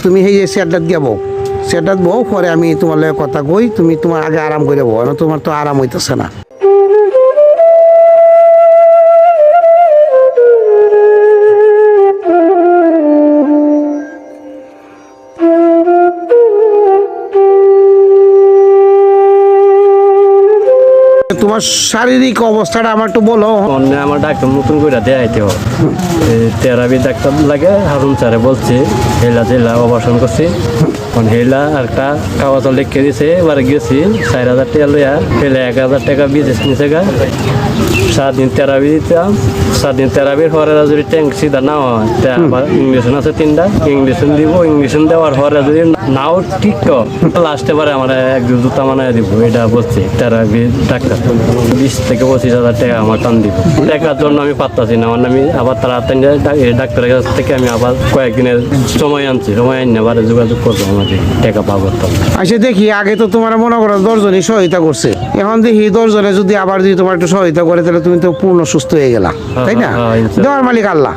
তুমি সেই যে সেটাত গিয়া বউ সেটাত বউ পরে আমি তোমার লগে কথা কই, তুমি তোমার আগে আরাম করে বউ, তোমার তো আরাম হইতেছে না। তোমার শারীরিক অবস্থাটা আমার একটু বলো। আমার ডাক্তার নতুন করে দেখাইতে হবে, থেরাপি ডাক্তার লাগে হারুন স্যারে বলছে, হেলা জেলা অপারেশন করছি, হেলা একটা কাগজ লিখে দিছে। এবারে গেছি 4,000 টাকা লইয়া, হেলে 1,000 টাকা বিদেশ নিচে গা 7 দিন থেরাপি দিতাম। 7 দিন থেরাপির পরে যদি ট্যাঙ্ক সিধা না হয়, আবার ইঞ্জেকশন আছে 3টা, ইঞ্জেকশন দিব। ইঞ্জেকশন দেওয়ার পরে যদি নাও ঠিক লাস্টে পারে আমার 1-2 জুতা মানায় দিব, এটা বলছি থেরাপি ডাক্তার। 20 থেকে 25,000 টাকা আমার টান দিব। টাকার জন্য আমি পারতাছি না, মানে আমি আবার তাড়াতাড়ি ডাক্তারের কাছ থেকে আমি আবার কয়েকদিনের সময় আনছি, সময় আনি আবার যোগাযোগ করবো, আমাকে টাকা পাবো। আচ্ছা দেখি, আগে তো তোমার মনে করো 10 জনই সহায়তা করছে, এখন দেখি 10 জনে যদি আবার যদি তোমার একটু সহায়তা করে, তাহলে তুমি তো পূর্ণ সুস্থ হয়ে গেলা, তাই না? দেওয়ার মালিক আল্লাহ।